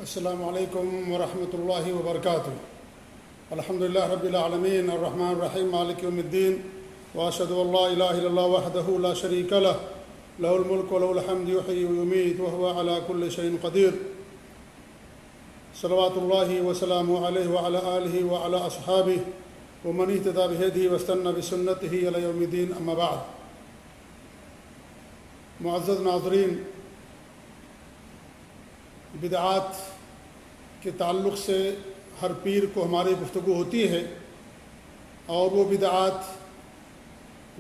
السلام علیکم ورحمۃ اللہ وبرکاتہ۔ الحمدللہ رب العالمین الرحمن الرحیم مالک یوم الدین واشہد ان لا الہ الا اللہ وحدہ لا شریک لہ لہ الملک ولہ الحمد یحیی ویمیت وہو علی کل شیء قدیر۔ صلوات اللہ وسلامہ علیہ وعلی آلہ وعلی اصحابہ ومن اہتدی بہدیہ واستنى بسنتہ الی یوم الدین، اما بعد۔ معزز ناظرین، بدعات کے تعلق سے ہر پیر کو ہماری گفتگو ہوتی ہے، اور وہ بدعات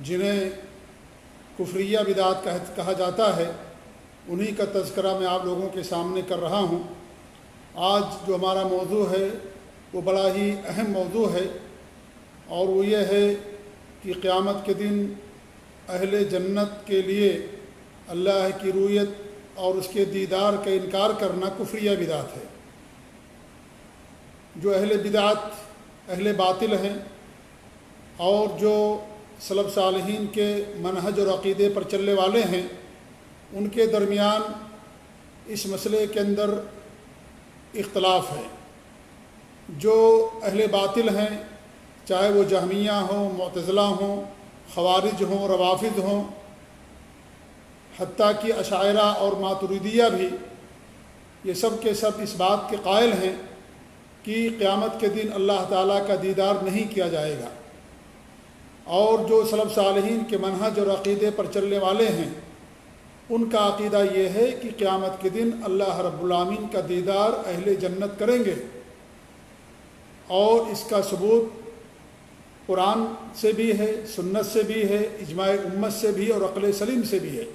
جنہیں کفریہ بدعات کہا جاتا ہے انہی کا تذکرہ میں آپ لوگوں کے سامنے کر رہا ہوں۔ آج جو ہمارا موضوع ہے وہ بڑا ہی اہم موضوع ہے، اور وہ یہ ہے کہ قیامت کے دن اہل جنت کے لیے اللہ کی رؤیت اور اس کے دیدار کا انکار کرنا کفریہ بدعت ہے۔ جو اہل بدعت اہل باطل ہیں اور جو سلف صالحین کے منہج اور عقیدے پر چلنے والے ہیں، ان کے درمیان اس مسئلے کے اندر اختلاف ہے۔ جو اہل باطل ہیں، چاہے وہ جہمیہ ہوں، معتزلہ ہوں، خوارج ہوں، روافض ہوں، حتیٰ کہ اشاعرہ اور ماتریدیہ بھی، یہ سب کے سب اس بات کے قائل ہیں کہ قیامت کے دن اللہ تعالیٰ کا دیدار نہیں کیا جائے گا۔ اور جو سلف صالحین کے منہج اور عقیدے پر چلنے والے ہیں، ان کا عقیدہ یہ ہے کہ قیامت کے دن اللہ رب العالمین کا دیدار اہل جنت کریں گے، اور اس کا ثبوت قرآن سے بھی ہے، سنت سے بھی ہے، اجماع امت سے بھی اور عقل سلیم سے بھی ہے۔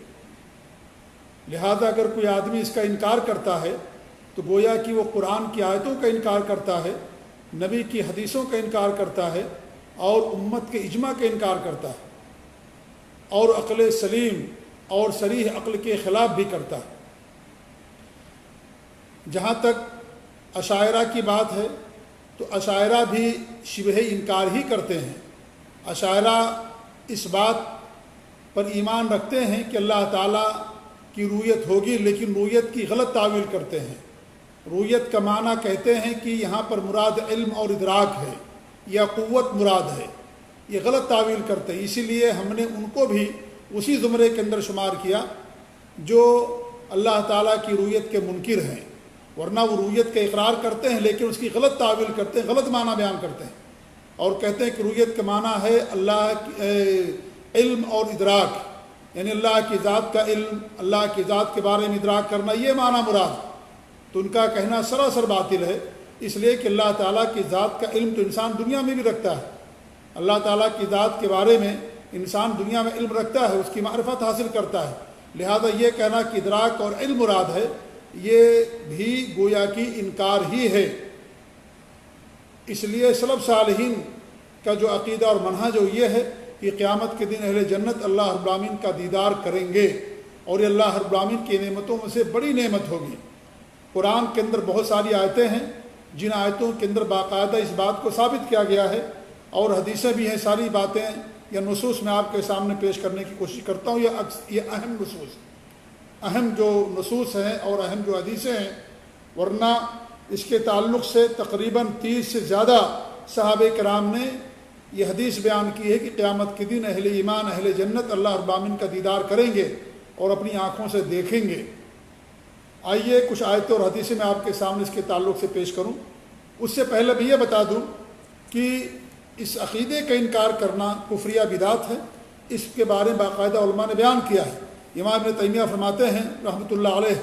لہذا اگر کوئی آدمی اس کا انکار کرتا ہے تو گویا کہ وہ قرآن کی آیتوں کا انکار کرتا ہے، نبی کی حدیثوں کا انکار کرتا ہے، اور امت کے اجماع کا انکار کرتا ہے، اور عقل سلیم اور صریح عقل کے خلاف بھی کرتا ہے۔ جہاں تک اشاعرہ کی بات ہے تو اشاعرہ بھی شبہ انکار ہی کرتے ہیں۔ اشاعرہ اس بات پر ایمان رکھتے ہیں کہ اللہ تعالیٰ کی رؤیت ہوگی، لیکن رؤیت کی غلط تعویل کرتے ہیں۔ رؤیت کا معنی کہتے ہیں کہ یہاں پر مراد علم اور ادراک ہے یا قوت مراد ہے، یہ غلط تعویل کرتے ہیں۔ اسی لیے ہم نے ان کو بھی اسی زمرے کے اندر شمار کیا جو اللہ تعالیٰ کی رؤیت کے منکر ہیں، ورنہ وہ رؤیت کا اقرار کرتے ہیں لیکن اس کی غلط تعویل کرتے ہیں، غلط معنی بیان کرتے ہیں، اور کہتے ہیں کہ رؤیت کا معنی ہے اللہ علم اور ادراک، یعنی اللہ کی ذات کا علم، اللہ کی ذات کے بارے میں ادراک کرنا، یہ معنی مراد۔ تو ان کا کہنا سراسر باطل ہے، اس لیے کہ اللہ تعالیٰ کی ذات کا علم تو انسان دنیا میں بھی رکھتا ہے۔ اللہ تعالیٰ کی ذات کے بارے میں انسان دنیا میں علم رکھتا ہے، اس کی معرفت حاصل کرتا ہے۔ لہذا یہ کہنا کہ ادراک اور علم مراد ہے، یہ بھی گویا کی انکار ہی ہے۔ اس لیے سلف صالحین کا جو عقیدہ اور منہج یہ ہے کہ قیامت کے دن اہل جنت اللہ رب العالمین کا دیدار کریں گے، اور یہ اللہ رب العالمین کی نعمتوں میں سے بڑی نعمت ہوگی۔ قرآن کے اندر بہت ساری آیتیں ہیں جن آیتوں کے اندر باقاعدہ اس بات کو ثابت کیا گیا ہے، اور حدیثیں بھی ہیں۔ ساری باتیں یا نصوص میں آپ کے سامنے پیش کرنے کی کوشش کرتا ہوں۔ یہ اہم نصوص، اہم جو نصوص ہیں اور اہم جو حدیثیں ہیں، ورنہ اس کے تعلق سے تقریباً 30 سے زیادہ صحابہ کرام نے یہ حدیث بیان کی ہے کہ قیامت کے دن اہل ایمان اہل جنت اللہ رب العالمین کا دیدار کریں گے اور اپنی آنکھوں سے دیکھیں گے۔ آئیے کچھ آیتیں اور حدیثیں میں آپ کے سامنے اس کے تعلق سے پیش کروں۔ اس سے پہلے بھی یہ بتا دوں کہ اس عقیدے کا انکار کرنا کفریہ بدعت ہے، اس کے بارے میں باقاعدہ علماء نے بیان کیا ہے۔ امام ابن تیمیہ فرماتے ہیں رحمۃ اللہ علیہ،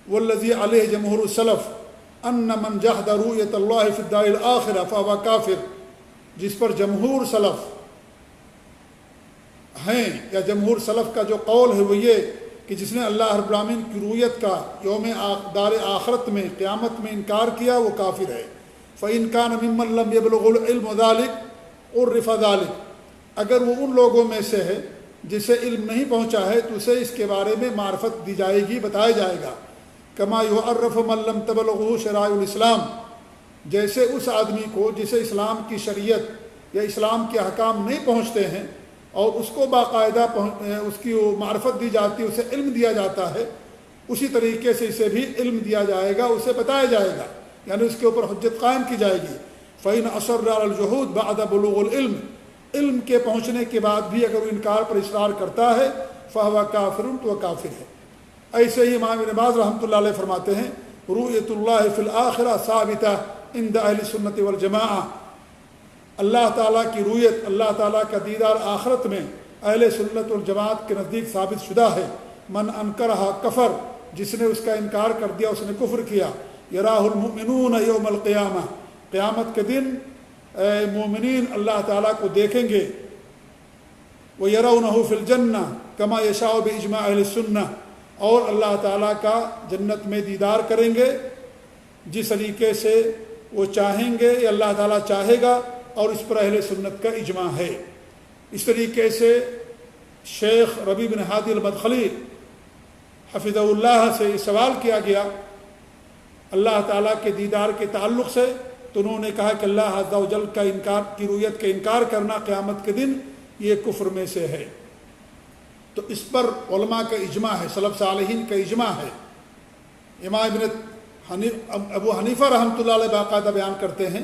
والذی علیہ جمہور السلف ان من جحد رؤیت اللہ فی الدار الآخرہ فہو کافر، جس پر جمہور سلف ہیں یا جمہور سلف کا جو قول ہے وہ یہ کہ جس نے اللہ رب العالمین کی رؤیت کا یوم دار آخرت میں قیامت میں انکار کیا وہ کافر ہے۔ فإن كان ممن لم يبلغ العلم ذلك عرف ذلك، اگر وہ ان لوگوں میں سے ہے جسے علم نہیں پہنچا ہے تو اسے اس کے بارے میں معرفت دی جائے گی، بتایا جائے گا۔ كما يعرف من لم تبلغه شرائع الاسلام، جیسے اس آدمی کو جسے اسلام کی شریعت یا اسلام کے احکام نہیں پہنچتے ہیں اور اس کو باقاعدہ اس کی معرفت دی جاتی ہے، اسے علم دیا جاتا ہے، اسی طریقے سے اسے بھی علم دیا جائے گا، اسے بتایا جائے گا، یعنی اس کے اوپر حجت قائم کی جائے گی۔ فَإِنْ أَصَرَّ عَلَى الْجُحُودِ بَعْدَ بُلُوغِ الْعِلْمِ، علم کے پہنچنے کے بعد بھی اگر وہ انکار پر اصرار کرتا ہے فَهُوَ كَافِرٌ، تو وہ کافر ہے۔ ایسے ہی امام ابن باز رحمۃ اللہ علیہ فرماتے ہیں رؤیت اللہ فی الآخرہ ثابتہ عند اہل سنت والجماعہ، اللہ تعالیٰ کی رؤیت، اللہ تعالیٰ کا دیدار آخرت میں اہل سنت والجماعت کے نزدیک ثابت شدہ ہے۔ من انکرہا کفر، جس نے اس کا انکار کر دیا اس نے کفر کیا۔ یراہ المؤمنون یوم القیامہ، قیامت کے دن مومنین اللہ تعالیٰ کو دیکھیں گے۔ وَيَرَوْنَهُ فِي الْجَنَّةِ كَمَا يَشَاءُ بِإِجْمَاعِ أَهْلِ السُنَّةِ، اور اللہ تعالیٰ کا جنت میں دیدار کریں گے جس طریقے سے وہ چاہیں گے، یا اللہ تعالیٰ چاہے گا، اور اس پر اہل سنت کا اجماع ہے۔ اس طریقے سے شیخ ربیع بن ہادی المدخلی حفظہ اللہ سے یہ سوال کیا گیا اللہ تعالیٰ کے دیدار کے تعلق سے، تو انہوں نے کہا کہ اللہ عز و جل کا انکار کی رؤیت کا انکار کرنا قیامت کے دن یہ کفر میں سے ہے۔ تو اس پر علماء کا اجماع ہے، سلف صالحین کا اجماع ہے۔ امام ابو حنیفہ رحمۃ اللہ علیہ باقاعدہ بیان کرتے ہیں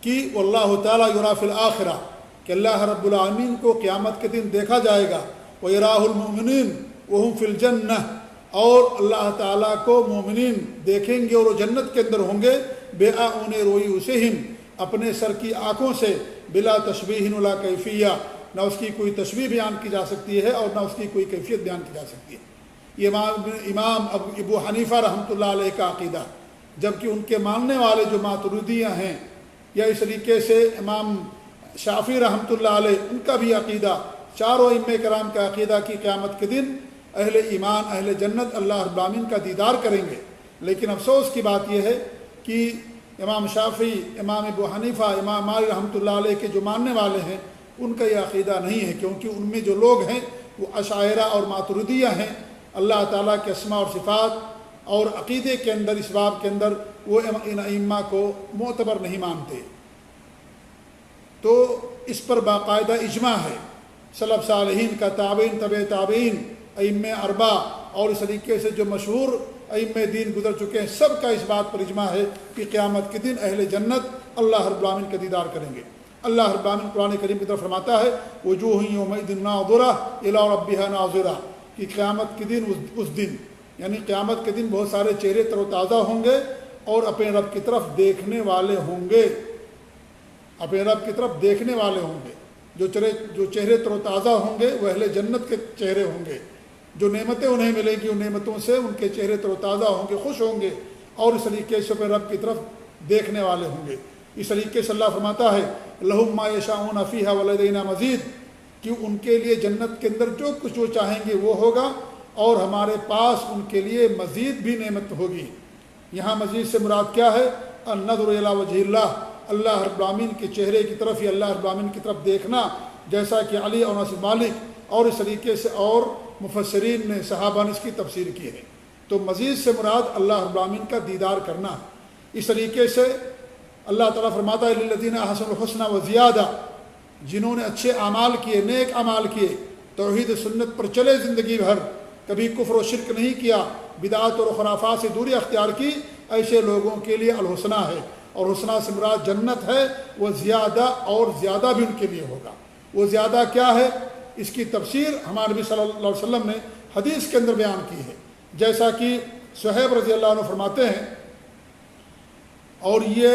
کہ واللہ تعالیٰ یری فی الآخرہ، کہ اللہ رب العالمین کو قیامت کے دن دیکھا جائے گا۔ وَيَرَاهُ الْمُؤْمِنِينَ وَهُمْ فِي الْجَنَّةِ، اور اللہ تعالیٰ کو مومنین دیکھیں گے اور وہ جنت کے اندر ہوں گے، بِأَعْيُنِ رُؤُوسِهِمْ، اپنے سر کی آنکھوں سے، بلا تشبیہ ولا کیفیہ، نہ اس کی کوئی تشبیہ بیان کی جا سکتی ہے اور نہ اس کی کوئی کیفیت بیان کی جا سکتی ہے۔ یہ امام ابو حنیفہ رحمۃ اللہ علیہ کا عقیدہ، جبکہ ان کے ماننے والے جو ماتریدیہ ہیں، یا اس طریقے سے امام شافعی رحمۃ اللہ علیہ ان کا بھی عقیدہ، چاروں ائمہ کرام کا عقیدہ کہ قیامت کے دن اہل ایمان، اہل جنت اللہ رب العالمین کا دیدار کریں گے۔ لیکن افسوس کی بات یہ ہے کہ امام شافعی، امام ابو حنیفہ، امام مالک رحمۃ اللہ علیہ کے جو ماننے والے ہیں ان کا یہ عقیدہ نہیں ہے، کیونکہ ان میں جو لوگ ہیں وہ اشاعرہ اور ماتریدیہ ہیں۔ اللہ تعالیٰ کے اسماء اور صفات اور عقیدے کے اندر، اس باب کے اندر وہ ان ائمہ کو معتبر نہیں مانتے۔ تو اس پر باقاعدہ اجماع ہے سلف صالحین کا، تابعین، تبع تابعین، ائمہ اربعہ، اور اس طریقے سے جو مشہور ائمہ دین گزر چکے ہیں، سب کا اس بات پر اجماع ہے کہ قیامت کے دن اہل جنت اللہ رب العالمین کا دیدار کریں گے۔ اللہ رب العالمین قرآن کریم کی طرف فرماتا ہے وجوہ یومئذ ناظرہ الی ربہا ناظرہ، کہ قیامت کے دن، اس دن یعنی قیامت کے دن بہت سارے چہرے تر و تازہ ہوں گے اور اپنے رب کی طرف دیکھنے والے ہوں گے، اپنے رب کی طرف دیکھنے والے ہوں گے۔ جو چہرے تر و تازہ ہوں گے وہ اہل جنت کے چہرے ہوں گے، جو نعمتیں انہیں ملیں گی ان نعمتوں سے ان کے چہرے تر و تازہ ہوں گے، خوش ہوں گے، اور اس طریقے سے اپنے رب کی طرف دیکھنے والے ہوں گے۔ اس طریقے سے اللہ فرماتا ہے لہم ما یشاؤون فیہا ولدینا مزید، کہ ان کے لیے جنت کے اندر جو کچھ وہ چاہیں گے وہ ہوگا، اور ہمارے پاس ان کے لیے مزید بھی نعمت ہوگی۔ یہاں مزید سے مراد کیا ہے؟ النظر الی وجہ اللہ، اللہ رب العالمین کے چہرے کی طرف یا اللہ رب العالمین کی طرف دیکھنا، جیسا کہ علی اور انس مالک اور اس طریقے سے اور مفسرین نے، صحابہ نے اس کی تفسیر کی ہے۔ تو مزید سے مراد اللہ رب العالمین کا دیدار کرنا۔ اس طریقے سے اللہ تعالیٰ فرماتا ہے للذین احسنوا الحسنى وزیادہ، جنہوں نے اچھے اعمال کیے، نیک اعمال کیے، توحید سنت پر چلے زندگی بھر، کبھی کفر و شرک نہیں کیا، بدعات اور خرافات سے دوری اختیار کی، ایسے لوگوں کے لیے الحسنہ ہے، اور حسنہ سے مراد جنت ہے، وہ زیادہ اور زیادہ بھی ان کے لیے ہوگا۔ وہ زیادہ کیا ہے؟ اس کی تفسیر ہمارے نبی صلی اللہ علیہ وسلم نے حدیث کے اندر بیان کی ہے، جیسا کہ صہیب رضی اللہ عنہ فرماتے ہیں، اور یہ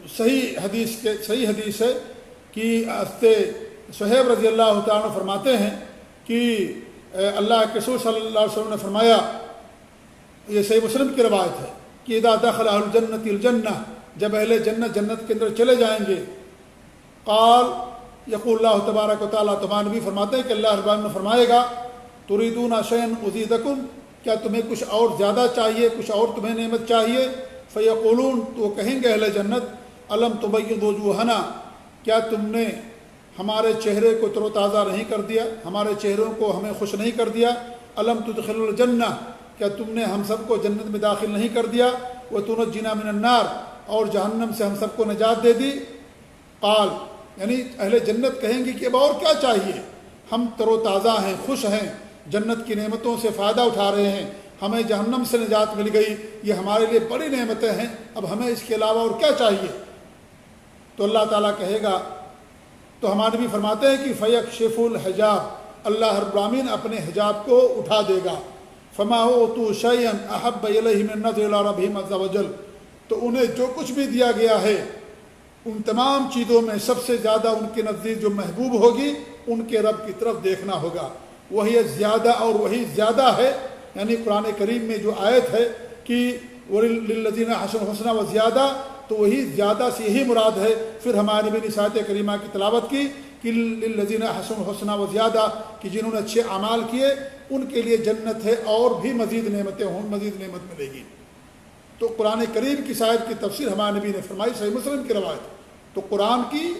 صحیح حدیث ہے کہ صہیب رضی اللہ تعالیٰ عنہ فرماتے ہیں کہ اللہ کے رسول صلی اللہ علیہ وسلم نے فرمایا، یہ صحیح مسلم کی روایت ہے کہ اذا دخل اہل الجنۃ الجنہ، جب اہل جنت جنت کے اندر چلے جائیں گے، قال یقول اللہ تبارک و تعالیٰ، تمہارے نبی فرماتے ہیں کہ اللہ رب العالمین فرمائے گا تريدون شيئا ازيدكم، کیا تمہیں کچھ اور زیادہ چاہیے، کچھ اور تمہیں نعمت چاہیے؟ فیقولون، تو وہ کہیں گے اہل جنت الم تبیض وجوہنا، کیا تم نے ہمارے چہرے کو تر و تازہ نہیں کر دیا، ہمارے چہروں کو ہمیں خوش نہیں کر دیا؟ الم تدخل الجنہ، کیا تم نے ہم سب کو جنت میں داخل نہیں کر دیا؟ وتنجینا من النار، اور جہنم سے ہم سب کو نجات دے دی؟ قال، یعنی اہل جنت کہیں گے کہ اب اور کیا چاہیے، ہم تر و تازہ ہیں، خوش ہیں، جنت کی نعمتوں سے فائدہ اٹھا رہے ہیں، ہمیں جہنم سے نجات مل گئی، یہ ہمارے لیے بڑی نعمتیں ہیں، اب ہمیں اس کے علاوہ اور کیا چاہیے؟ تو اللہ تعالیٰ کہے گا، تو ہمارے نبی فرماتے ہیں کہ فیکشف الحجاب، اللہ رب العالمین اپنے حجاب کو اٹھا دے گا، فما اوتوا شیئا احب الیہم من النظر الی ربہم عز وجل، تو انہیں جو کچھ بھی دیا گیا ہے ان تمام چیزوں میں سب سے زیادہ ان کے نزدیک جو محبوب ہوگی ان کے رب کی طرف دیکھنا ہوگا، وہی زیادہ اور وہی زیادہ ہے۔ یعنی قرآن کریم میں جو آیت ہے کہ للذین احسنوا الحسنی وزیادہ، تو وہی زیادہ سے یہی مراد ہے۔ پھر ہمارے نبی نے اس آیت کریمہ کی تلاوت کی کہ للذین احسنوا الحسنی وزیادہ، کہ جنہوں نے اچھے اعمال کیے ان کے لیے جنت ہے اور بھی مزید نعمتیں ہوں، مزید نعمت ملے گی۔ تو قرآن کریم کی آیت کی تفسیر ہمارے نبی نے فرمائی، صحیح مسلم کی روایت۔ تو قرآن کی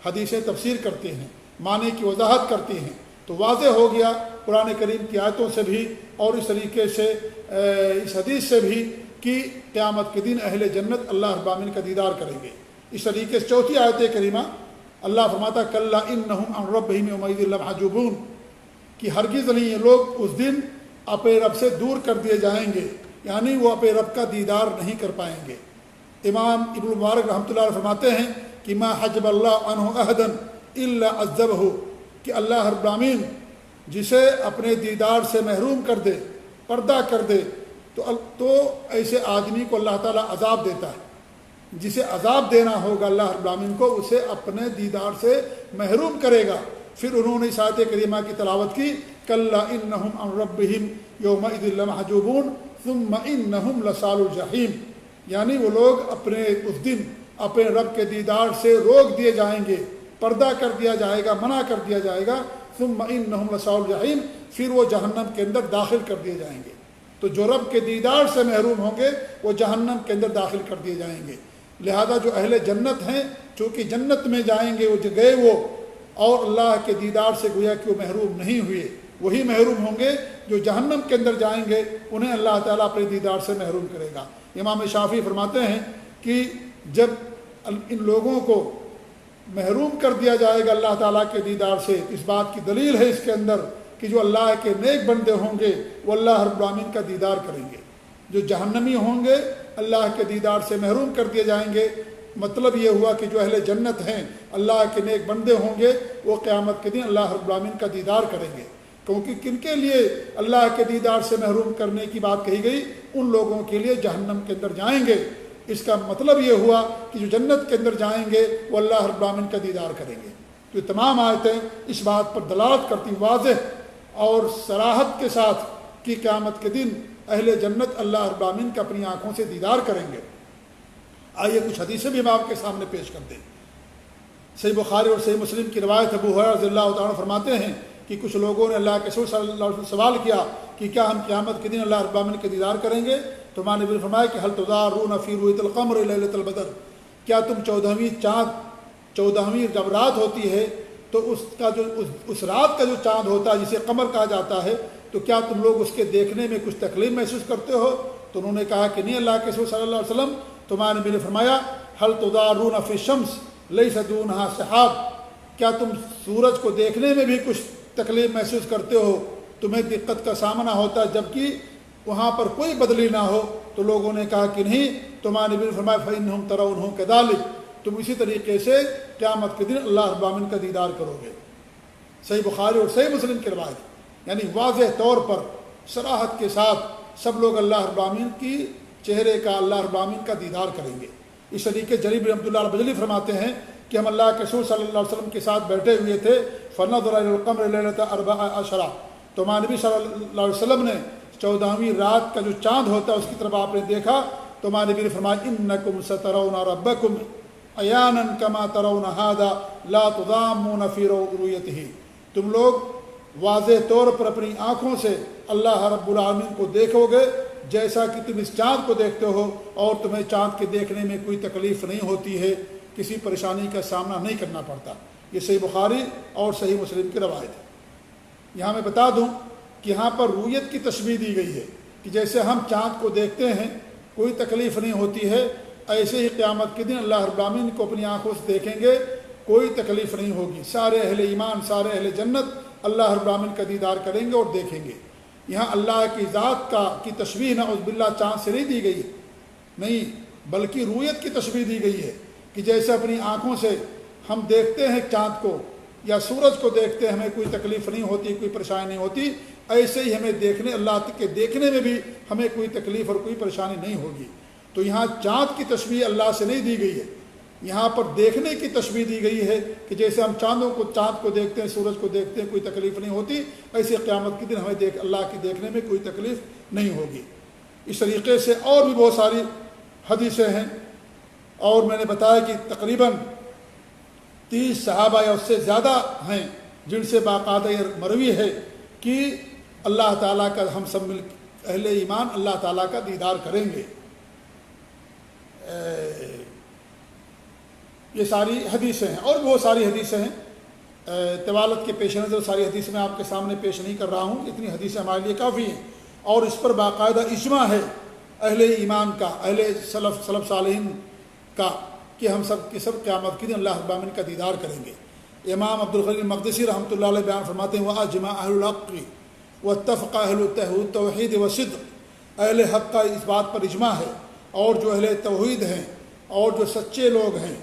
حدیثیں تفسیر کرتے ہیں، معنی کی وضاحت کرتی ہیں، تو واضح ہو گیا قرآن کریم کی آیتوں سے بھی اور اس طریقے سے اس حدیث سے بھی کہ قیامت کے دن اہل جنت اللہ رب العالمین کا دیدار کریں گے۔ اس طریقے سے چوتھی آیت کریمہ اللہ فرماتا کلا انہم عن ربہم یومئذ لمحجوبون، کہ ہرگز نہیں یہ لوگ اس دن اپنے رب سے دور کر دیے جائیں گے، یعنی وہ اپنے رب کا دیدار نہیں کر پائیں گے۔ امام ابن مبارک رحمۃ اللہ علیہ فرماتے ہیں کہ ما حجب اللہ عنہ احدا الا عذبہ، کہ اللہ رب العالمین جسے اپنے دیدار سے محروم کر دے، پردہ کر دے، تو ایسے آدمی کو اللہ تعالیٰ عذاب دیتا ہے۔ جسے عذاب دینا ہوگا اللہ رب العالمین کو، اسے اپنے دیدار سے محروم کرے گا۔ پھر انہوں نے اس آیت کریمہ کی تلاوت کی کلا انہم عن ربہم یومئذ لمحجوبون ثم انہم لصال الجحیم، یعنی وہ لوگ اپنے اس دن اپنے رب کے دیدار سے روک دیے جائیں گے، پردہ کر دیا جائے گا، منع کر دیا جائے گا۔ ثم انہم لصال الجحیم، پھر وہ جہنم کے اندر داخل کر دیے جائیں گے۔ تو جو رب کے دیدار سے محروم ہوں گے وہ جہنم کے اندر داخل کر دیے جائیں گے۔ لہذا جو اہل جنت ہیں چونکہ جنت میں جائیں گے وہ گئے وہ، اور اللہ کے دیدار سے گویا کہ وہ محروم نہیں ہوئے، وہی محروم ہوں گے جو جہنم کے اندر جائیں گے، انہیں اللہ تعالیٰ اپنے دیدار سے محروم کرے گا۔ امام شافعی فرماتے ہیں کہ جب ان لوگوں کو محروم کر دیا جائے گا اللہ تعالیٰ کے دیدار سے، اس بات کی دلیل ہے اس کے اندر کہ جو اللہ کے نیک بندے ہوں گے وہ اللہ رب العالمین کا دیدار کریں گے، جو جہنمی ہوں گے اللہ کے دیدار سے محروم کر دیے جائیں گے۔ مطلب یہ ہوا کہ جو اہل جنت ہیں اللہ کے نیک بندے ہوں گے وہ قیامت کے دن اللہ رب العالمین کا دیدار کریں گے، کیونکہ کن کے لیے اللہ کے دیدار سے محروم کرنے کی بات کہی گئی؟ ان لوگوں کے لیے جہنم کے اندر جائیں گے۔ اس کا مطلب یہ ہوا کہ جو جنت کے اندر جائیں گے وہ اللہ رب العالمین کا دیدار کریں گے۔ تو یہ تمام آیتیں اس بات پر دلالت کرتی واضح اور صراحت کے ساتھ کہ قیامت کے دن اہل جنت اللہ رب العالمین کا اپنی آنکھوں سے دیدار کریں گے۔ آئیے کچھ حدیثیں بھی ہم آپ کے سامنے پیش کر دیں۔ صحیح بخاری اور صحیح مسلم کی روایت ابو ہریرہ رضی اللہ تعالیٰ عنہ فرماتے ہیں کہ کچھ لوگوں نے اللہ کے رسول صلی اللہ علیہ وسلم سے سوال کیا کہ کیا ہم قیامت کے دن اللہ رب العالمین کے دیدار کریں گے؟ تو ہمارے نبی نے فرمایا کہ هل تضارون فی رؤیۃ القمر لیلۃ البدر، کیا تم 14ویں جب رات ہوتی ہے تو اس رات کا جو چاند ہوتا ہے جسے قمر کہا جاتا ہے، تو کیا تم لوگ اس کے دیکھنے میں کچھ تکلیف محسوس کرتے ہو؟ تو انہوں نے کہا کہ نہیں اللہ کے رسول صلی اللہ علیہ وسلم۔ تو ہمارے نبی نے فرمایا هل تضارون فی الشمس لیس دونہا سحاب، کیا تم سورج کو دیکھنے میں بھی کچھ تکلیف محسوس کرتے ہو؟ تمہیں دقت کا سامنا ہوتا ہے جبکہ وہاں پر کوئی بدلی نہ ہو؟ تو لوگوں نے کہا کہ نہیں۔ تو ہمارے نبی نے فرمایا فإنہم ترونہ کذالک، تم اسی طریقے سے قیامت کے دن اللہ رب العالمین کا دیدار کرو گے۔ صحیح بخاری اور صحیح مسلم کی روایت، یعنی واضح طور پر صراحت کے ساتھ سب لوگ اللہ رب العالمین کی چہرے کا، اللہ رب العالمین کا دیدار کریں گے۔ اس طریقے جریر بن عبداللہ البجلی فرماتے ہیں کہ ہم اللہ کے رسول صلی اللہ علیہ وسلم کے ساتھ بیٹھے ہوئے تھے، فنظر الی القمر لیلۃ 14 تو ہمارے نبی صلی اللہ علیہ وسلم نے 14ویں رات کا جو چاند ہوتا ہے اس کی طرف آپ نے دیکھا، تو ہمارے نبی نے فرمایا انکم سترون ربکم عیانا کما ترون ھذا لا تضامون فی رؤیتہ، تم لوگ واضح طور پر اپنی آنکھوں سے اللہ رب العالمین کو دیکھو گے جیسا کہ تم اس چاند کو دیکھتے ہو، اور تمہیں چاند کے دیکھنے میں کوئی تکلیف نہیں ہوتی ہے، کسی پریشانی کا سامنا نہیں کرنا پڑتا۔ یہ صحیح بخاری اور صحیح مسلم کی روایت ہے۔ یہاں میں بتا دوں کہ یہاں پر رؤیت کی تشبیہ دی گئی ہے کہ جیسے ہم چاند کو دیکھتے ہیں کوئی تکلیف نہیں ہوتی ہے، ایسے ہی قیامت کے دن اللہ رب العالمین کو اپنی آنکھوں سے دیکھیں گے، کوئی تکلیف نہیں ہوگی۔ سارے اہل ایمان، سارے اہل جنت اللہ رب العالمین کا دیدار کریں گے اور دیکھیں گے۔ یہاں اللہ کی ذات کی تشبیہ نعوذ باللہ چاند سے نہیں دی گئی ہے، نہیں، بلکہ رویت کی تشبیہ دی گئی ہے کہ جیسے اپنی آنکھوں سے ہم دیکھتے ہیں چاند کو یا سورج کو دیکھتے ہیں، ہمیں کوئی تکلیف نہیں ہوتی، کوئی پریشانی نہیں ہوتی، ایسے ہی ہمیں اللہ کے دیکھنے میں بھی ہمیں کوئی تکلیف اور کوئی پریشانی نہیں ہوگی۔ تو یہاں چاند کی تشبیہ اللہ سے نہیں دی گئی ہے، یہاں پر دیکھنے کی تشبیہ دی گئی ہے کہ جیسے ہم چاند کو دیکھتے ہیں، سورج کو دیکھتے ہیں، کوئی تکلیف نہیں ہوتی، ایسے قیامت کے دن ہمیں اللہ کی دیکھنے میں کوئی تکلیف نہیں ہوگی۔ اس طریقے سے اور بھی بہت ساری حدیثیں ہیں، اور میں نے بتایا کہ تقریباً 30 صحابہ یا اس سے زیادہ ہیں جن سے باقاعدہ یہ مروی ہے کہ اللہ تعالیٰ کا ہم سب مل اہل ایمان اللہ تعالیٰ کا دیدار کریں گے۔ یہ ساری حدیثیں ہیں، اور بہت ساری حدیثیں ہیں، طوالت کے پیش نظر ساری حدیث میں آپ کے سامنے پیش نہیں کر رہا ہوں، اتنی حدیثیں ہمارے لیے کافی ہیں، اور اس پر باقاعدہ اجماع ہے اہل ایمان کا، اہل سلف صالحین کا، کہ ہم سب کے سب قیامت کے دن اللہ رب العالمین کا دیدار کریں گے۔ امام عبدالغنی المقدسی رحمۃ اللہ علیہ بیان فرماتے ہیں وَأَجْمَعَ أَهْلُ الْحَقِّ وَاتَّفَقَ أَهْلُ التَّوْحِيدِ وَالصِّدْقِ، اہل حق کا اس بات پر اجماع ہے، اور جو اہل توحید ہیں اور جو سچے لوگ ہیں،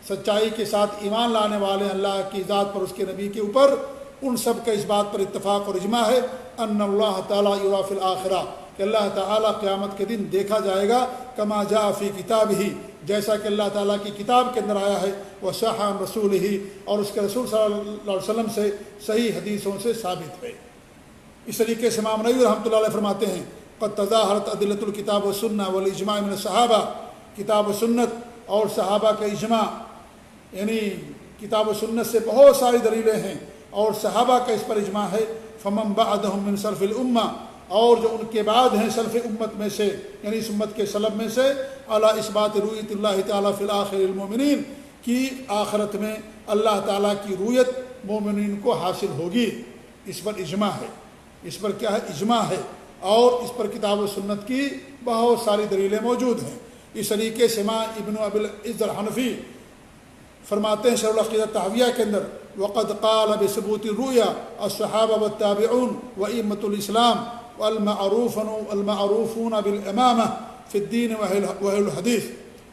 سچائی کے ساتھ ایمان لانے والے اللہ کی ذات پر، اس کے نبی کے اوپر، ان سب کا اس بات پر اتفاق اور اجماع ہے ان اللہ تعالیٰ یریٰ فی الآخرہ، کہ اللہ تعالیٰ قیامت کے دن دیکھا جائے گا، کما جاء فی کتابہ، جیسا کہ اللہ تعالیٰ کی کتاب کے اندر آیا ہے، وصح عن رسولہ، اور اس کے رسول صلی اللہ علیہ وسلم سے صحیح حدیثوں سے ثابت ہے۔ اس طریقے سے امام نووی رحمۃ اللہ علیہ فرماتے ہیں قد تظاہرت ادلۃ الکتاب والسنہ والاجماع من الصحابہ، کتاب و سنت اور صحابہ کا اجماع، یعنی کتاب و سنت سے بہت ساری دلیلیں ہیں، اور صحابہ کا اس پر اجماع ہے، فمن بعدہم من سلف الامہ، اور جو ان کے بعد ہیں سلف امت میں سے، یعنی اس امت کے سلف میں سے، علی اثبات رؤیت اللہ تعالیٰ فی الآخر للمؤمنین، کی آخرت میں اللہ تعالیٰ کی رؤیت مومنین کو حاصل ہوگی، اس پر اجماع ہے، اس پر کیا ہے؟ اجماع ہے، اور اس پر کتاب و سنت کی بہت ساری دلیلیں موجود ہیں۔ اس طریقے سے امام ابن ابی العز الحنفی فرماتے ہیں شرح العقیدہ الطحاویہ کے اندر وقد قال بثبوت الرؤیا الصحابہ والتابعون وائمۃ الاسلام والمعروفون بالامامہ فی الدین واہل الحدیث،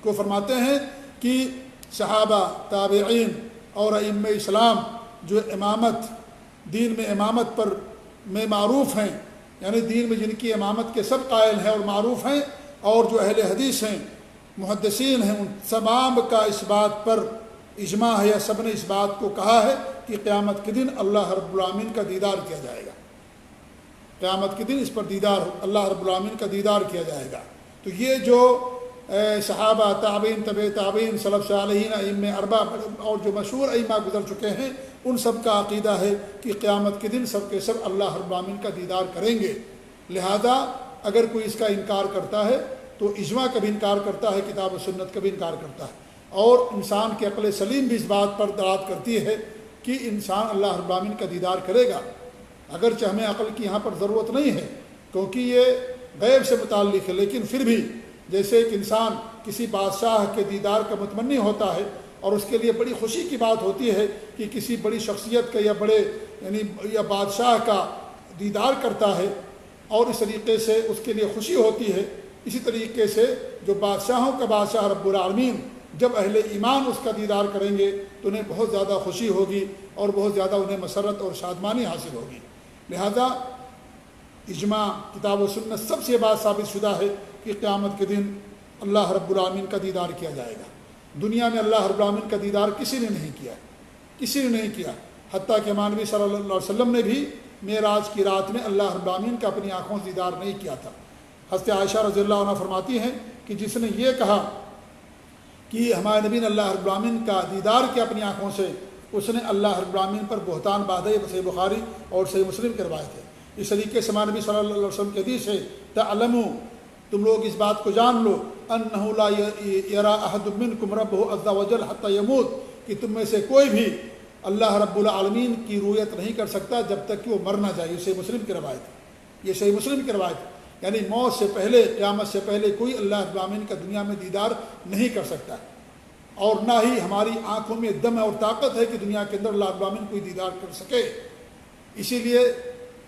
کو فرماتے ہیں کہ صحابہ، تابعین اور ائمہ اسلام جو امامت، دین میں امامت پر میں معروف ہیں، یعنی دین میں جن کی امامت کے سب قائل ہیں اور معروف ہیں، اور جو اہل حدیث ہیں، محدثین ہیں، ان تمام کا اس بات پر اجماع ہے، یا سب نے اس بات کو کہا ہے کہ قیامت کے دن اللہ رب العالمین کا دیدار کیا جائے گا، قیامت کے دن اس پر دیدار، اللہ رب العالمین کا دیدار کیا جائے گا۔ تو یہ جو صحابہ، تابعین، تبع تابعین، سلف صالحین، ائمہ اربعہ اور جو مشہور ائمہ گزر چکے ہیں، ان سب کا عقیدہ ہے کہ قیامت کے دن سب کے سب اللہ رب العالمین کا دیدار کریں گے۔ لہذا اگر کوئی اس کا انکار کرتا ہے تو اجماع کا بھی انکار کرتا ہے، کتاب و سنت کا بھی انکار کرتا ہے، اور انسان کے عقل سلیم بھی اس بات پر دلالت کرتی ہے کہ انسان اللہ رب العالمین کا دیدار کرے گا، اگرچہ ہمیں عقل کی یہاں پر ضرورت نہیں ہے کیونکہ یہ غیب سے متعلق ہے، لیکن پھر بھی جیسے ایک انسان کسی بادشاہ کے دیدار کا متمنی ہوتا ہے اور اس کے لیے بڑی خوشی کی بات ہوتی ہے کہ کسی بڑی شخصیت کا یا بڑے یا بادشاہ کا دیدار کرتا ہے، اور اس طریقے سے اس کے لیے خوشی ہوتی ہے، اسی طریقے سے جو بادشاہوں کا بادشاہ رب العالمین جب اہل ایمان اس کا دیدار کریں گے تو انہیں بہت زیادہ خوشی ہوگی اور بہت زیادہ انہیں مسرت اور شادمانی حاصل ہوگی۔ لہذا اجماع، کتاب و سنت سب سے بات ثابت شدہ ہے کہ قیامت کے دن اللہ رب العالمین کا دیدار کیا جائے گا۔ دنیا میں اللہ رب العالمین کا دیدار کسی نے نہیں کیا، کسی نے نہیں کیا، حتیٰ کہ نبی صلی اللہ علیہ وسلم نے بھی معراج کی رات میں اللہ رب العالمین کا اپنی آنکھوں سے دیدار نہیں کیا تھا۔ حضرت عائشہ رضی اللہ عنہ فرماتی ہیں کہ جس نے یہ کہا کہ ہمارے نبی نے اللہ رب العالمین کا دیدار کیا اپنی آنکھوں سے، اس نے اللہ رب العالمین پر بہتان باندھا۔ یہ صحیح بخاری اور صحیح مسلم کی روایت ہے۔ اس طریقے سے ہمارے نبی صلی اللہ علیہ وسلم کی حدیث ہے تعلموا، تم لوگ اس بات کو جان لو، انہ لا یرا احد منکم ربہ عز وجل حتی یموت، کہ تم میں سے کوئی بھی اللہ رب العالمین کی رؤیت نہیں کر سکتا جب تک کہ وہ مر نہ جائے۔ یہ صحیح مسلم کی روایت ہے، یہ صحیح مسلم کی روایت ہے، یعنی موت سے پہلے، قیامت سے پہلے کوئی اللہ رب العالمین کا دنیا میں دیدار نہیں کر سکتا، اور نہ ہی ہماری آنکھوں میں دم اور طاقت ہے کہ دنیا کے اندر اللہ رب العالمین کوئی دیدار کر سکے۔ اسی لیے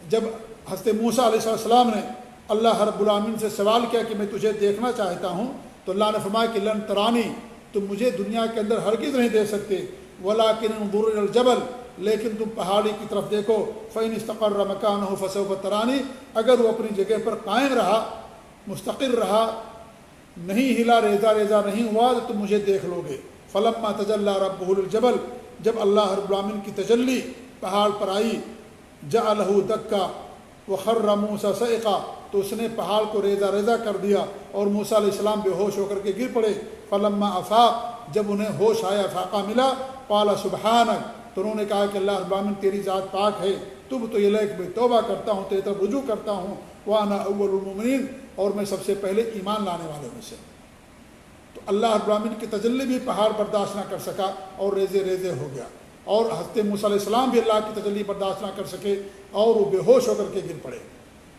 جب حضرت موسیٰ علیہ السلام نے اللہ رب العالمین سے سوال کیا کہ میں تجھے دیکھنا چاہتا ہوں، تو اللہ نے فرمایا کہ لن ترانی، تم مجھے دنیا کے اندر ہرگز نہیں دیکھ سکتے، ولیکن انظر الی الجبل، لیکن تم پہاڑی کی طرف دیکھو، فإن استقر مکانہ فسوف ترانی، اگر وہ اپنی جگہ پر قائم رہا، مستقر رہا، نہیں ہلا، ریزہ ریزہ نہیں ہوا، تو تم مجھے دیکھ لو گے۔ فلما تجلی ربہ للجبل، جب اللہ رب العالمین کی تجلی پہاڑ پر آئی، جعلہ دکا وخر موسیٰ صعقا، تو اس نے پہاڑ کو ریزہ ریزہ کر دیا اور موسیٰ علیہ السلام بے ہوش ہو کر کے گر پڑے۔ فلما افاق، جب انہیں ہوش آیا، افاقہ ملا، قال سبحانک، تو انہوں نے کہا کہ اللہ رب العالمین تیری ذات پاک ہے، تبت الیک، میں توبہ کرتا ہوں، تیری طرف رجوع کرتا ہوں، وانا اول المؤمنین، اور میں سب سے پہلے ایمان لانے والوں میں سے۔ تو اللہ رب العالمین کی تجلی بھی پہاڑ برداشت نہ کر سکا اور ریزے ریزے ہو گیا، اور حضرت موسیٰ علیہ السلام بھی اللہ کی تجلی برداشت نہ کر سکے اور وہ بے ہوش ہو کر کے گر پڑے۔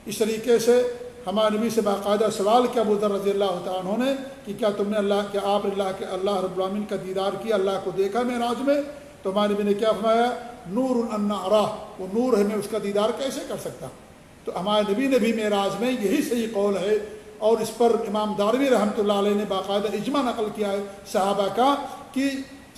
اس طریقے سے ہمارے نبی سے باقاعدہ سوال کیا ابو ذر رضی اللہ تعالیٰ عنہ نے کہ کیا تم نے آپ اللہ رب العالمین کا دیدار کیا، اللہ کو دیکھا معراج میں؟ تو ہمارے نبی نے کیا فرمایا؟ نور انا اراہ، وہ نور ہے، میں اس کا دیدار کیسے کر سکتا؟ تو ہمارے نبی نے بھی معراج میں یہی صحیح قول ہے، اور اس پر امام داروی رحمۃ اللہ علیہ نے باقاعدہ اجماع نقل کیا ہے صحابہ کا، کہ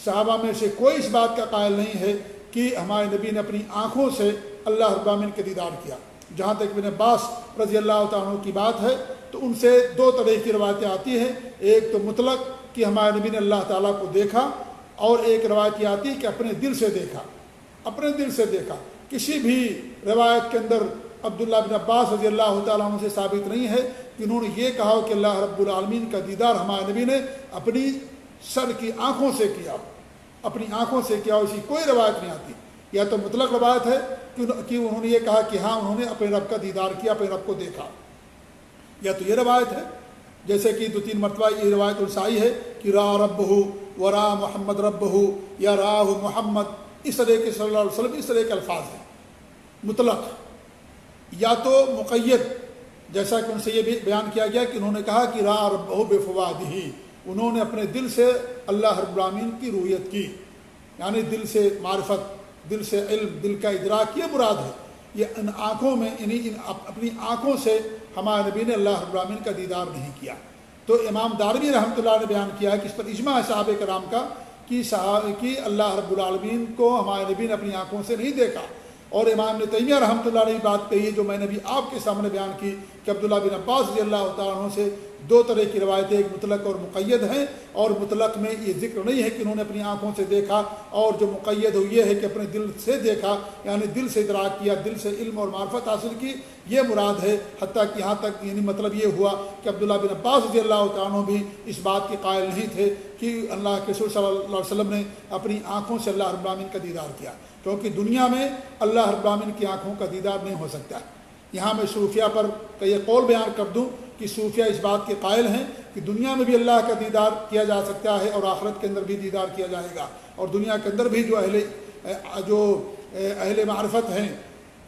صحابہ میں سے کوئی اس بات کا قائل نہیں ہے کہ ہمارے نبی نے اپنی آنکھوں سے اللہ رب العالمین کا دیدار کیا۔ جہاں تک ابن عباس رضی اللہ تعالیٰ عنہ کی بات ہے تو ان سے دو طرح کی روایتیں آتی ہیں، ایک تو مطلق کہ ہمارے نبی نے اللہ تعالیٰ کو دیکھا، اور ایک روایت یہ آتی ہے کہ اپنے دل سے دیکھا، اپنے دل سے دیکھا۔ کسی بھی روایت کے اندر عبداللہ بن عباس رضی اللہ تعالیٰ عنہ سے ثابت نہیں ہے کہ انہوں نے یہ کہا کہ اللہ رب العالمین کا دیدار ہمارے نبی نے اپنی سر کی آنکھوں سے کیا، اپنی آنکھوں سے کیا، اسی کوئی روایت نہیں آتی۔ یا تو مطلق روایت ہے کہ انہوں نے یہ کہا کہ ہاں انہوں نے اپنے رب کا دیدار کیا، اپنے رب کو دیکھا، یا تو یہ روایت ہے جیسے کہ 2-3 مرتبہ یہ روایت السائی ہے کہ را ربہ ورا محمد ربہ، یا راہ محمد، اس طرح کے صلی اللہ علیہ وسلم، اس طرح کے الفاظ ہیں مطلق۔ یا تو مقید، جیسا کہ ان سے یہ بھی بیان کیا گیا کہ انہوں نے کہا کہ را ربہ بفوادہ، انہوں نے اپنے دل سے اللہ رب العالمین کی رؤیت کی، یعنی دل سے معرفت، دل سے علم، دل کا ادراک، یہ مراد ہے۔ یہ ان آنکھوں میں، اپنی آنکھوں سے ہمارے نبی نے اللہ رب العالمین کا دیدار نہیں کیا۔ تو امام داروی رحمۃ اللہ نے بیان کیا ہے کہ اس پر اجماع ہے صحابہ کرام کا کہ اللہ رب العالمین کو ہمارے نبی نے اپنی آنکھوں سے نہیں دیکھا۔ اور امام ابن تیمیہ رحمۃ اللہ نے بات کہی ہے جو میں نے بھی آپ کے سامنے بیان کی کہ عبداللہ بن عباس رضی اللہ تعالیٰ عنہ سے دو طرح کی روایتیں، ایک مطلق اور مقید ہیں، اور مطلق میں یہ ذکر نہیں ہے کہ انہوں نے اپنی آنکھوں سے دیکھا، اور جو مقید ہو یہ ہے کہ اپنے دل سے دیکھا، یعنی دل سے ادراک کیا، دل سے علم اور معرفت حاصل کی، یہ مراد ہے۔ حتیٰ کہ یہاں تک یعنی مطلب یہ ہوا کہ عبداللہ بن عباس رضی اللہ تعالیٰ عنہ بھی اس بات کے قائل نہیں تھے کہ اللہ کے رسول صلی اللہ علیہ وسلم نے اپنی آنکھوں سے اللہ رب العالمین کا دیدار کیا، کیونکہ دنیا میں اللہ رب العالمین کی آنکھوں کا دیدار نہیں ہو سکتا۔ یہاں میں صوفیہ پر یہ قول بیان کر دوں کہ صوفیہ اس بات کے قائل ہیں کہ دنیا میں بھی اللہ کا دیدار کیا جا سکتا ہے، اور آخرت کے اندر بھی دیدار کیا جائے گا، اور دنیا کے اندر بھی جو اہل معرفت ہیں،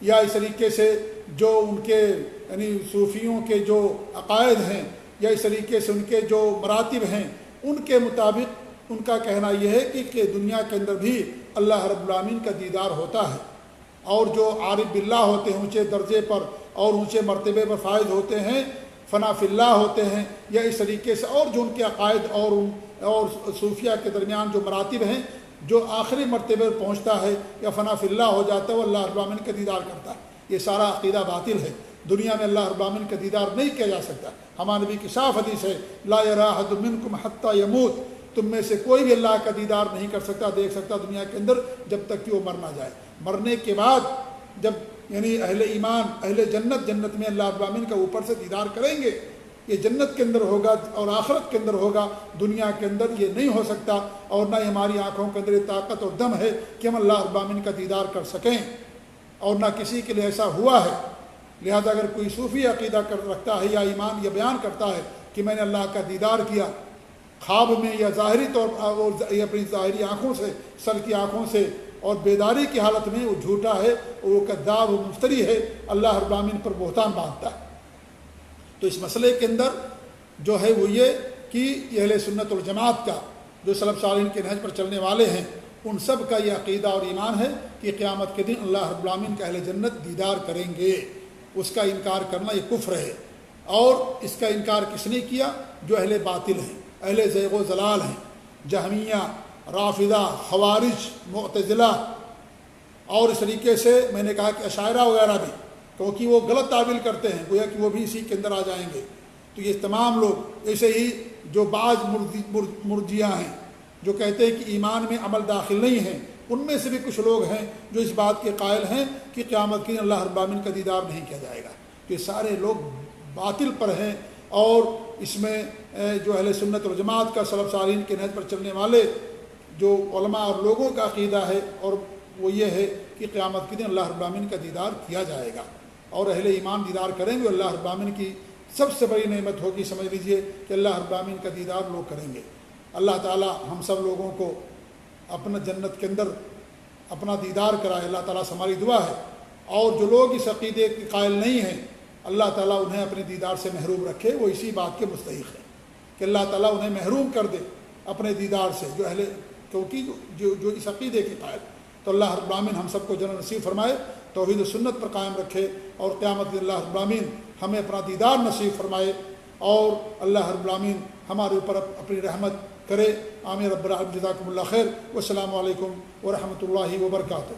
یا اس طریقے سے جو ان کے یعنی صوفیوں کے جو عقائد ہیں، یا اس طریقے سے ان کے جو مراتب ہیں، ان کے مطابق ان کا کہنا یہ ہے کہ دنیا کے اندر بھی اللہ رب العالمین کا دیدار ہوتا ہے، اور جو عارف باللہ ہوتے ہیں، اونچے درجے پر اور اونچے مرتبے پر فائز ہوتے ہیں، فنا فی اللہ ہوتے ہیں، یا اس طریقے سے اور جو ان کے عقائد اور صوفیہ کے درمیان جو مراتب ہیں، جو آخری مرتبے پر پہنچتا ہے یا فنا فی اللہ ہو جاتا ہے، وہ اللہ رب العالمین کا دیدار کرتا ہے۔ یہ سارا عقیدہ باطل ہے، دنیا میں اللہ رب العالمین کا دیدار نہیں کیا جا سکتا۔ ہمارے نبی کی صاف حدیث ہے، لا یری احد منکم حتی یموت، تم میں سے کوئی بھی اللہ کا دیدار نہیں کر سکتا، دیکھ سکتا دنیا کے اندر جب تک کہ وہ مر نہ جائے۔ مرنے کے بعد جب یعنی اہل ایمان، اہل جنت میں اللہ رب العالمین کا اوپر سے دیدار کریں گے، یہ جنت کے اندر ہوگا اور آخرت کے اندر ہوگا، دنیا کے اندر یہ نہیں ہو سکتا، اور نہ ہماری آنکھوں کے اندر یہ طاقت اور دم ہے کہ ہم اللہ رب العالمین کا دیدار کر سکیں، اور نہ کسی کے لیے ایسا ہوا ہے۔ لہذا اگر کوئی صوفی عقیدہ رکھتا ہے یا ایمان یا بیان کرتا ہے کہ میں نے اللہ کا دیدار کیا خواب میں یا ظاہری طور پر یا اپنی ظاہری آنکھوں سے، سر کی آنکھوں سے، اور بیداری کی حالت میں، وہ جھوٹا ہے، وہ کذاب و مفتری ہے، اللہ رب العالمین پر بہتان باندھتا ہے۔ تو اس مسئلے کے اندر جو ہے وہ یہ کہ اہل سنت والجماعت کا جو سلف صالحین کے نہج پر چلنے والے ہیں، ان سب کا یہ عقیدہ اور ایمان ہے کہ قیامت کے دن اللہ رب العالمین کا اہل جنت دیدار کریں گے. اس کا انکار کرنا یہ کفر ہے. اور اس کا انکار کس نے کیا؟ جو اہل باطل ہیں، اہل زیغ و ضلال ہیں، جہمیہ، رافضہ، خوارج، معتزلہ، اور اس طریقے سے میں نے کہا کہ اشاعرہ وغیرہ بھی، کیونکہ وہ غلط تعبیر کرتے ہیں گویا کہ وہ بھی اسی کے اندر آ جائیں گے. تو یہ تمام لوگ، ایسے ہی جو بعض مرجئہ ہیں جو کہتے ہیں کہ ایمان میں عمل داخل نہیں ہے، ان میں سے بھی کچھ لوگ ہیں جو اس بات کے قائل ہیں کہ قیامت کے دن اللہ رب العالمین کا دیدار نہیں کیا جائے گا. یہ سارے لوگ باطل پر ہیں. اور اس میں جو اہل سنت والجماعت کا سلف صالحین کے نہج پر چلنے والے جو علماء اور لوگوں کا عقیدہ ہے، اور وہ یہ ہے کہ قیامت کے دن اللہ رب العالمین کا دیدار کیا جائے گا، اور اہل ایمان دیدار کریں گے. اللہ رب العالمین کی سب سے بڑی نعمت ہوگی، سمجھ لیجئے کہ اللہ رب العالمین کا دیدار لوگ کریں گے. اللہ تعالی ہم سب لوگوں کو اپنا جنت کے اندر اپنا دیدار کرائے. اللہ تعالیٰ سے ہماری دعا ہے. اور جو لوگ اس عقیدے کے قائل نہیں ہیں، اللہ تعالیٰ انہیں اپنے دیدار سے محروم رکھے. وہ اسی بات کے مستحق ہیں کہ اللہ تعالیٰ انہیں محروم کر دے اپنے دیدار سے، کیونکہ جو اس عقیدے کے قائل. تو اللہ رب العالمین ہم سب کو جنت نصیب فرمائے، توحید و سنت پر قائم رکھے، اور قیامت کے اللہ رب العالمین ہمیں اپنا دیدار نصیب فرمائے، اور اللہ رب العالمین ہمارے اوپر اپنی رحمت کرے. آمین رب العالمین. جزاکم اللہ خیر. والسلام علیکم ورحمۃ اللہ وبرکاتہ.